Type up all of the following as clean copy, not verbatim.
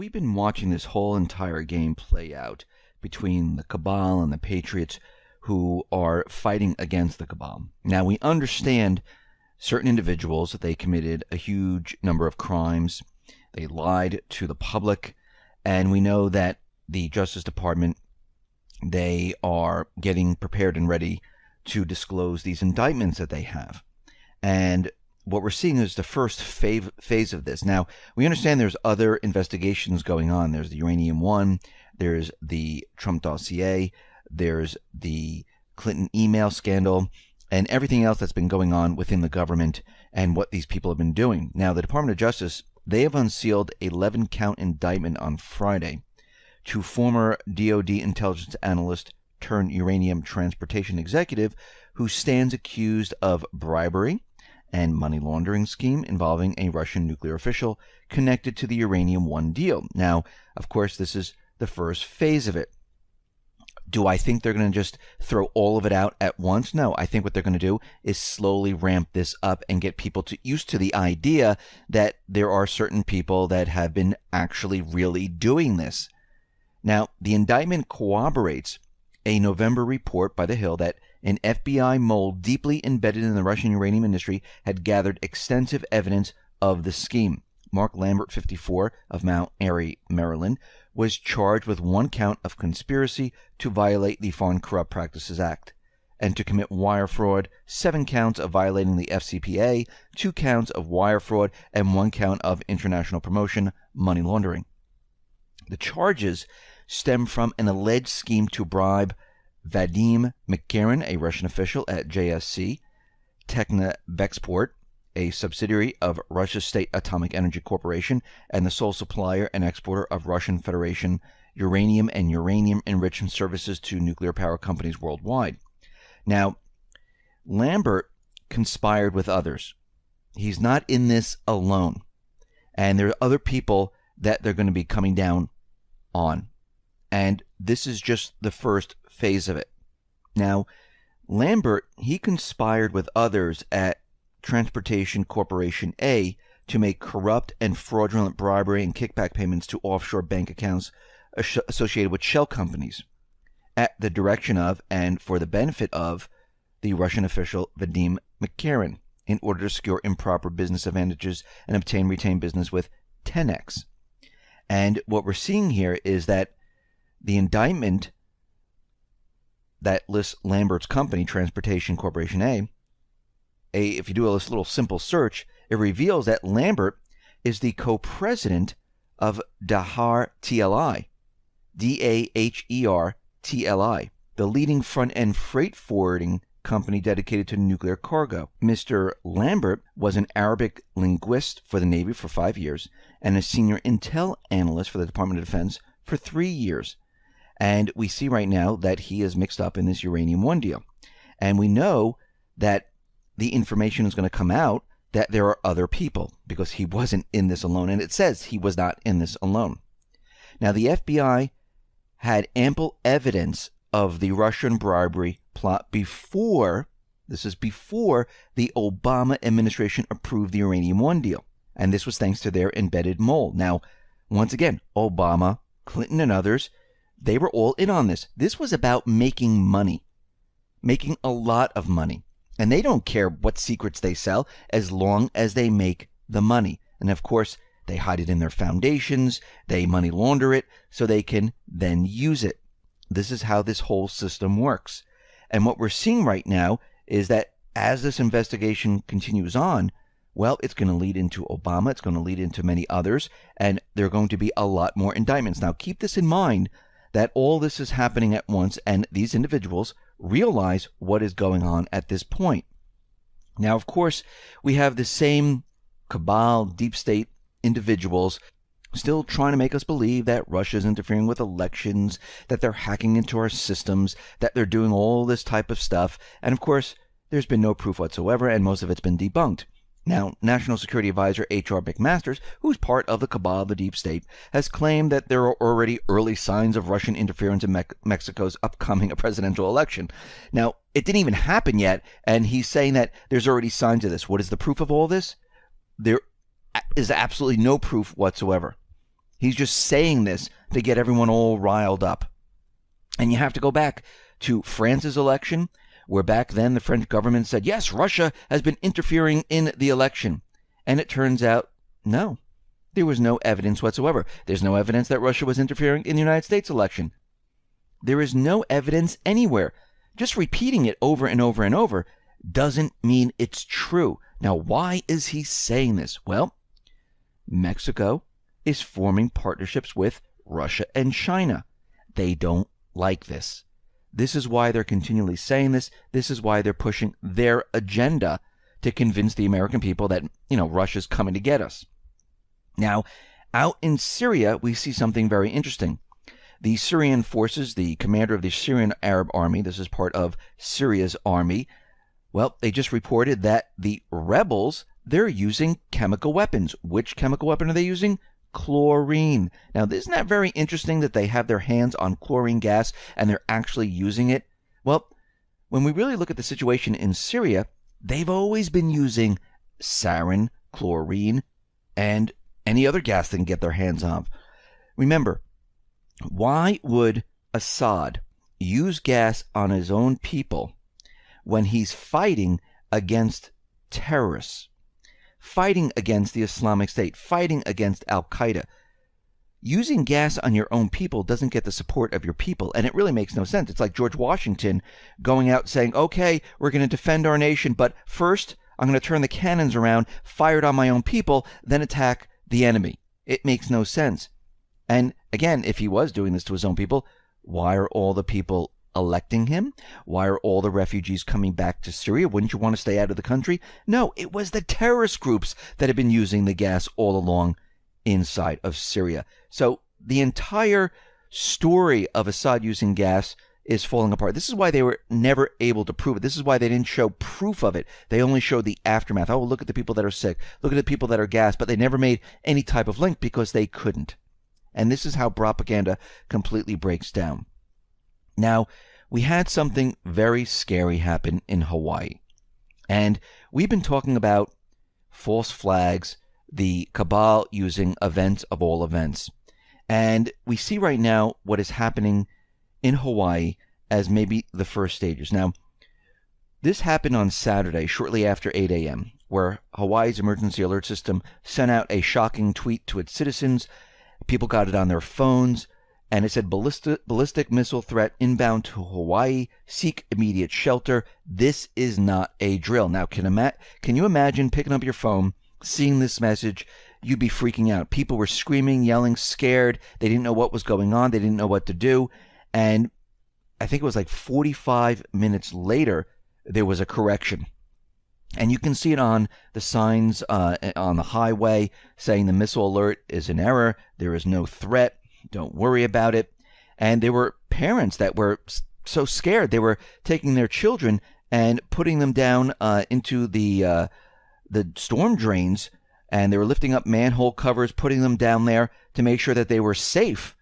We've been watching this whole entire game play out between the cabal and the patriots who are fighting against the cabal. Now, we understand certain individuals that they committed a huge number of crimes. They lied to the public, and we know that the Justice Department, they are getting prepared and ready to disclose these indictments that they have. And what we're seeing is the first phase of this. Now, we understand there's other investigations going on. There's the Uranium One, there's the Trump dossier, there's the Clinton email scandal, and everything else that's been going on within the government and what these people have been doing. Now, the Department of Justice, they have unsealed an 11-count indictment on Friday to former DoD intelligence analyst turned uranium transportation executive who stands accused of bribery and money laundering scheme involving a Russian nuclear official connected to the Uranium One deal. Now, of course, this is the first phase of it. Do I think they're going to just throw all of it out at once? No, I think what they're going to do is slowly ramp this up and get people used to the idea that there are certain people that have been actually really doing this. Now, the indictment corroborates a November report by The Hill that an FBI mole deeply embedded in the Russian uranium industry had gathered extensive evidence of the scheme. Mark Lambert, 54, of Mount Airy, Maryland, was charged with 1 count of conspiracy to violate the Foreign Corrupt Practices Act and to commit wire fraud, 7 counts of violating the FCPA, 2 counts of wire fraud, and 1 count of international promotion, money laundering. The charges stem from an alleged scheme to bribe Vadim Makarin, a Russian official at JSC, Technobexport, a subsidiary of Russia's State Atomic Energy Corporation and the sole supplier and exporter of Russian Federation uranium and uranium enrichment services to nuclear power companies worldwide. Now, Lambert conspired with others. He's not in this alone. And there are other people that they're going to be coming down on. And this is just the first phase of it. Now, Lambert, he conspired with others at Transportation Corporation A to make corrupt and fraudulent bribery and kickback payments to offshore bank accounts associated with shell companies at the direction of and for the benefit of the Russian official Vadim Makarin in order to secure improper business advantages and obtain retained business with 10X. And what we're seeing here is that the indictment that lists Lambert's company, Transportation Corporation A, if you do a little simple search, it reveals that Lambert is the co-president of Dahar TLI, Daher TLI, the leading front-end freight forwarding company dedicated to nuclear cargo. Mr. Lambert was an Arabic linguist for the Navy for 5 years and a senior intel analyst for the Department of Defense for 3 years. And we see right now that he is mixed up in this Uranium One deal. And we know that the information is going to come out that there are other people because he wasn't in this alone. And it says he was not in this alone. Now, the FBI had ample evidence of the Russian bribery plot before the Obama administration approved the Uranium One deal. And this was thanks to their embedded mole. Now, once again, Obama, Clinton, and others, they were all in on this. This was about making money, making a lot of money. And they don't care what secrets they sell as long as they make the money. And of course, they hide it in their foundations, they money launder it so they can then use it. This is how this whole system works. And what we're seeing right now is that as this investigation continues on, well, it's going to lead into Obama, it's going to lead into many others, and there are going to be a lot more indictments. Now, keep this in mind that all this is happening at once, and these individuals realize what is going on at this point. Now, of course, we have the same cabal, deep state individuals still trying to make us believe that Russia's interfering with elections, that they're hacking into our systems, that they're doing all this type of stuff. And of course, there's been no proof whatsoever, and most of it's been debunked. Now, National Security Advisor H.R. McMaster, who's part of the cabal, the deep state, has claimed that there are already early signs of Russian interference in Mexico's upcoming presidential election. Now, it didn't even happen yet, and he's saying that there's already signs of this. What is the proof of all this? There is absolutely no proof whatsoever. He's just saying this to get everyone all riled up. And you have to go back to France's election, where back then the French government said, yes, Russia has been interfering in the election. And it turns out, no, there was no evidence whatsoever. There's no evidence that Russia was interfering in the United States election. There is no evidence anywhere. Just repeating it over and over and over doesn't mean it's true. Now, why is he saying this? Well, Mexico is forming partnerships with Russia and China. They don't like this. This is why they're continually saying this. This is why they're pushing their agenda to convince the American people that, Russia's coming to get us. Now, out in Syria, we see something very interesting. The Syrian forces, the commander of the Syrian Arab Army, this is part of Syria's army, well, they just reported that the rebels, they're using chemical weapons. Which chemical weapon are they using? Chlorine. Now, isn't that very interesting that they have their hands on chlorine gas and they're actually using it? Well, when we really look at the situation in Syria, they've always been using sarin, chlorine, and any other gas they can get their hands on. Remember, why would Assad use gas on his own people when he's fighting against terrorists, fighting against the Islamic State, fighting against Al-Qaeda? Using gas on your own people doesn't get the support of your people, and it really makes no sense. It's like George Washington going out saying, okay, we're going to defend our nation, but first I'm going to turn the cannons around, fire it on my own people, then attack the enemy. It makes no sense. And again, if he was doing this to his own people, why are all the people electing him? Why are all the refugees coming back to Syria? Wouldn't you want to stay out of the country? No, it was the terrorist groups that have been using the gas all along inside of Syria. So the entire story of Assad using gas is falling apart. This is why they were never able to prove it. This is why they didn't show proof of it. They only showed the aftermath. Oh, look at the people that are sick. Look at the people that are gassed. But they never made any type of link because they couldn't. And this is how propaganda completely breaks down. Now, we had something very scary happen in Hawaii. And we've been talking about false flags, the cabal using events of all events. And we see right now what is happening in Hawaii as maybe the first stages. Now, this happened on Saturday, shortly after 8 a.m., where Hawaii's emergency alert system sent out a shocking tweet to its citizens. People got it on their phones, and it said, ballistic missile threat inbound to Hawaii, seek immediate shelter. This is not a drill. Now, can you imagine picking up your phone, seeing this message? You'd be freaking out. People were screaming, yelling, scared. They didn't know what was going on. They didn't know what to do. And I think it was like 45 minutes later, there was a correction. And you can see it on the signs on the highway saying the missile alert is an error. There is no threat. Don't worry about it. And there were parents that were so scared. They were taking their children and putting them down into the storm drains. And they were lifting up manhole covers, putting them down there to make sure that they were safe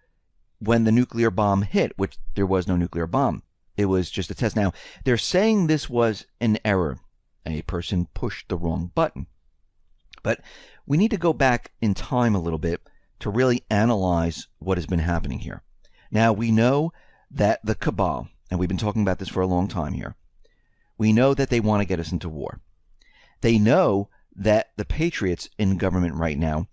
when the nuclear bomb hit, which there was no nuclear bomb. It was just a test. Now, they're saying this was an error. A person pushed the wrong button. But we need to go back in time a little bit to really analyze what has been happening here. Now, we know that the cabal, and we've been talking about this for a long time here, we know that they want to get us into war. They know that the patriots in government right now,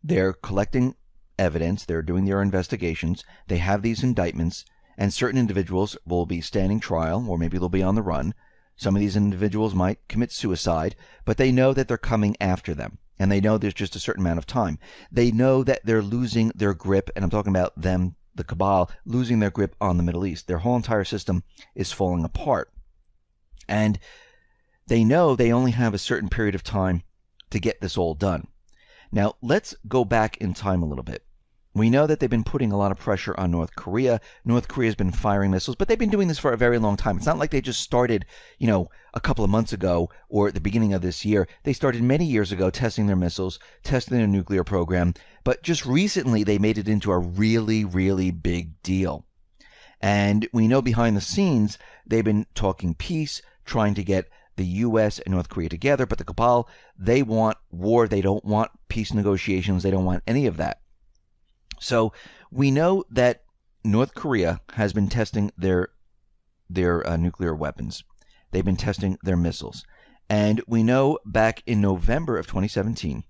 they're collecting evidence, they're doing their investigations, they have these indictments, and certain individuals will be standing trial, or maybe they'll be on the run. Some of these individuals might commit suicide, but they know that they're coming after them, and they know there's just a certain amount of time. They know that they're losing their grip, and I'm talking about them, the cabal, losing their grip on the Middle East. Their whole entire system is falling apart. And they know they only have a certain period of time to get this all done. Now, let's go back in time a little bit. We know that they've been putting a lot of pressure on North Korea. North Korea has been firing missiles, but they've been doing this for a very long time. It's not like they just started, a couple of months ago or at the beginning of this year. They started many years ago testing their missiles, testing their nuclear program, but just recently they made it into a really, really big deal. And we know behind the scenes, they've been talking peace, trying to get the U.S. and North Korea together, but the cabal, they want war. They don't want peace negotiations. They don't want any of that. So we know that North Korea has been testing their nuclear weapons. They've been testing their missiles. And we know back in November of 2017,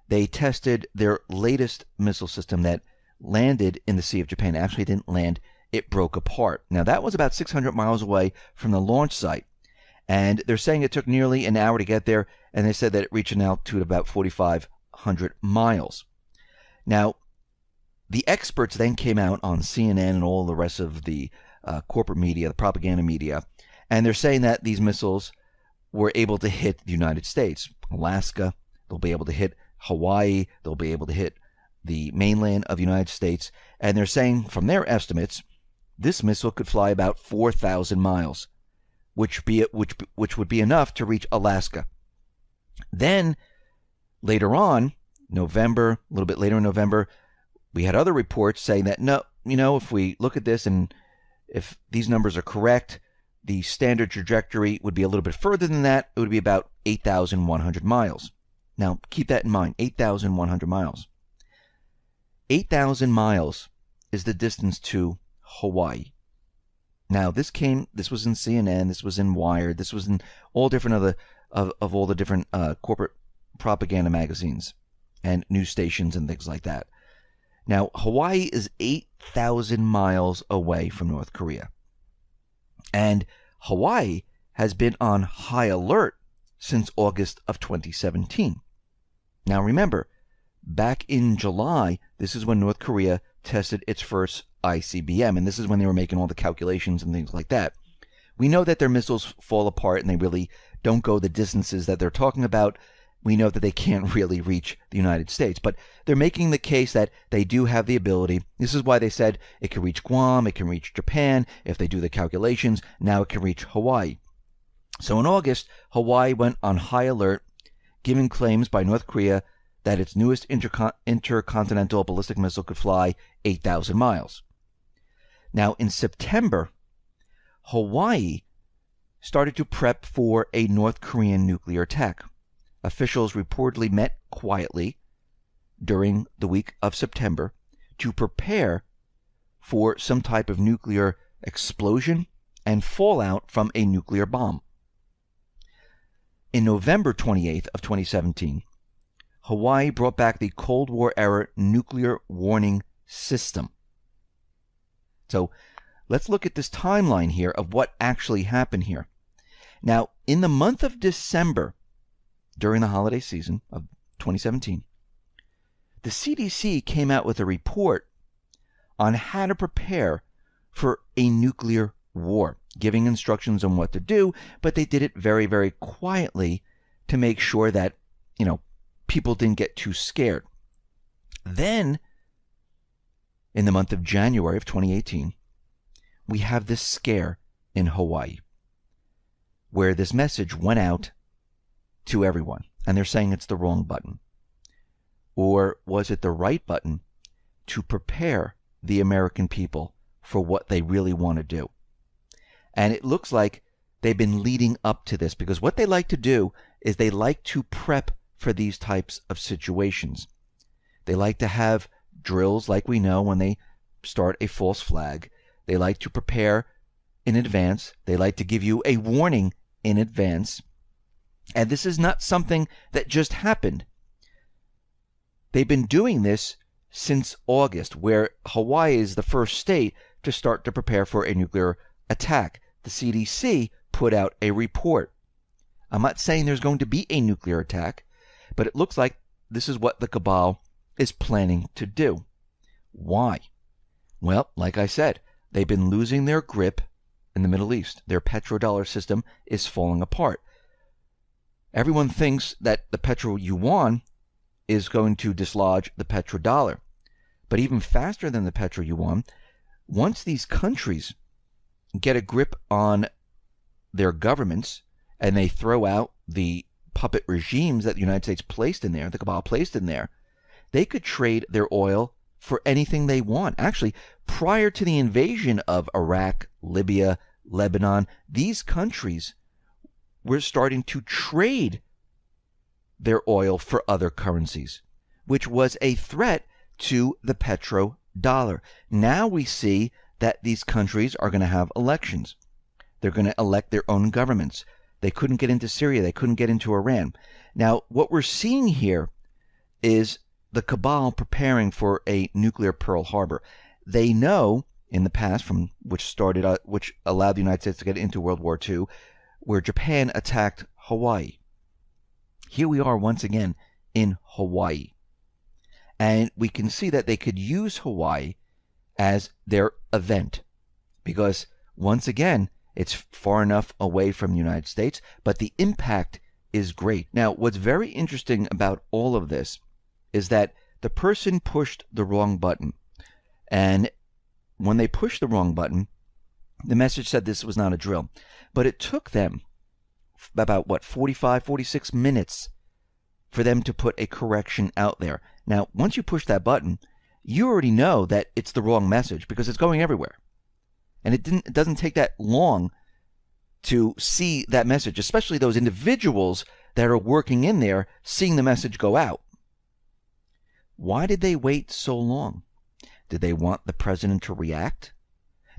they tested their latest missile system that landed in the Sea of Japan. Actually, it didn't land, it broke apart. Now, that was about 600 miles away from the launch site. And they're saying it took nearly an hour to get there, and they said that it reached an altitude of about 4,500 miles. Now, the experts then came out on CNN and all the rest of the corporate media, the propaganda media, and they're saying that these missiles were able to hit the United States, Alaska, they'll be able to hit Hawaii, they'll be able to hit the mainland of the United States, and they're saying from their estimates, this missile could fly about 4,000 miles, which would be enough to reach Alaska. Then, later on, November, a little bit later in November, we had other reports saying that, no, if we look at this and if these numbers are correct, the standard trajectory would be a little bit further than that. It would be about 8,100 miles. Now, keep that in mind, 8,100 miles. 8,000 miles is the distance to Hawaii. Now, this was in CNN, this was in Wired, this was in all different of all the different corporate propaganda magazines and news stations and things like that. Now, Hawaii is 8,000 miles away from North Korea. And Hawaii has been on high alert since August of 2017. Now, remember, back in July, this is when North Korea tested its first ICBM, and this is when they were making all the calculations and things like that. We know that their missiles fall apart and they really don't go the distances that they're talking about. We know that they can't really reach the United States, but they're making the case that they do have the ability. This is why they said it can reach Guam, it can reach Japan. If they do the calculations, now it can reach Hawaii. So in August, Hawaii went on high alert, giving claims by North Korea that its newest intercontinental ballistic missile could fly 8,000 miles. Now, in September, Hawaii started to prep for a North Korean nuclear attack. Officials reportedly met quietly during the week of September to prepare for some type of nuclear explosion and fallout from a nuclear bomb. In November 28th of 2017, Hawaii brought back the Cold War era nuclear warning system. So let's look at this timeline here of what actually happened here. Now, in the month of December, during the holiday season of 2017, the CDC came out with a report on how to prepare for a nuclear war, giving instructions on what to do, but they did it very, very quietly to make sure that, people didn't get too scared. Then, in the month of January of 2018, we have this scare in Hawaii, where this message went out to everyone, and they're saying it's the wrong button. Or was it the right button to prepare the American people for what they really want to do? And it looks like they've been leading up to this, because what they like to do is they like to prep for these types of situations. They like to have drills like we know when they start a false flag. They like to prepare in advance. They like to give you a warning in advance. And this is not something that just happened. They've been doing this since August, where Hawaii is the first state to start to prepare for a nuclear attack. The CDC put out a report. I'm not saying there's going to be a nuclear attack, but it looks like this is what the cabal is planning to do. Why? Well, like I said, they've been losing their grip in the Middle East. Their petrodollar system is falling apart. Everyone thinks that the petro-yuan is going to dislodge the petrodollar. But even faster than the petro-yuan, once these countries get a grip on their governments and they throw out the puppet regimes that the United States placed in there, the cabal placed in there, they could trade their oil for anything they want. Actually, prior to the invasion of Iraq, Libya, Lebanon, these countries were starting to trade their oil for other currencies, which was a threat to the petrodollar. Now we see that these countries are going to have elections. They're going to elect their own governments. They couldn't get into Syria. They couldn't get into Iran. Now, what we're seeing here is the cabal preparing for a nuclear Pearl Harbor. They know in the past, which allowed the United States to get into World War II, where Japan attacked Hawaii. Here we are once again in Hawaii. And we can see that they could use Hawaii as their event because, once again, it's far enough away from the United States, but the impact is great. Now, what's very interesting about all of this is that the person pushed the wrong button. And when they pushed the wrong button, the message said this was not a drill. But it took them about, 45, 46 minutes for them to put a correction out there. Now, once you push that button, you already know that it's the wrong message because it's going everywhere. And it doesn't take that long to see that message, especially those individuals that are working in there seeing the message go out. Why did they wait so long? Did they want the president to react?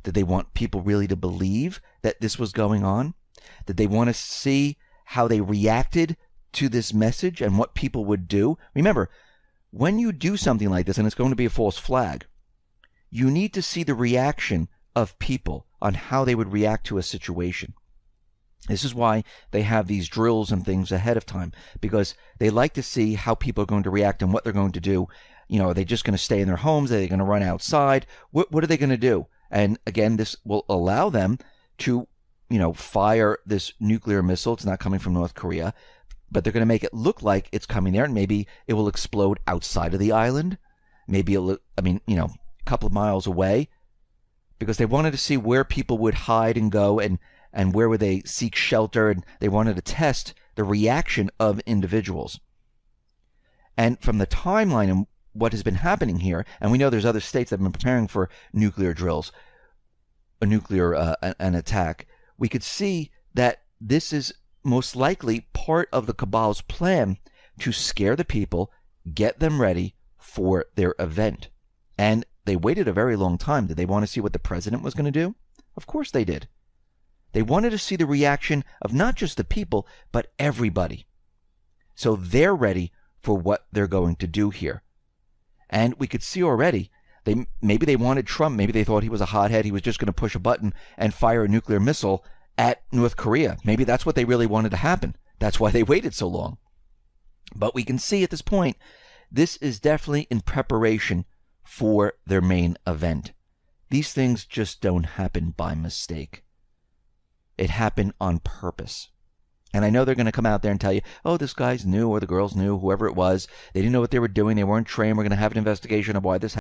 Did they want people really to believe that this was going on? Did they want to see how they reacted to this message and what people would do? Remember, when you do something like this and it's going to be a false flag, you need to see the reaction of people on how they would react to a situation. This is why they have these drills and things ahead of time, because they like to see how people are going to react and what they're going to do. Are they just going to stay in their homes? Are they going to run outside? What are they going to do? And again, this will allow them to, fire this nuclear missile. It's not coming from North Korea, but they're going to make it look like it's coming there, and maybe it will explode outside of the island. Maybe a couple of miles away, because they wanted to see where people would hide and go and where would they seek shelter, and they wanted to test the reaction of individuals. And from the timeline and what has been happening here, and we know there's other states that have been preparing for nuclear drills, an attack, we could see that this is most likely part of the cabal's plan to scare the people, get them ready for their event. And they waited a very long time. Did they want to see what the president was going to do? Of course they did. They wanted to see the reaction of not just the people, but everybody. So they're ready for what they're going to do here. And we could see already, maybe they wanted Trump, maybe they thought he was a hothead, he was just going to push a button and fire a nuclear missile at North Korea. Maybe that's what they really wanted to happen. That's why they waited so long. But we can see at this point, this is definitely in preparation for their main event. These things just don't happen by mistake. It happened on purpose. And I know they're going to come out there and tell you, oh, this guy's new or the girl's new, whoever it was. They didn't know what they were doing. They weren't trained. We're going to have an investigation of why this happened.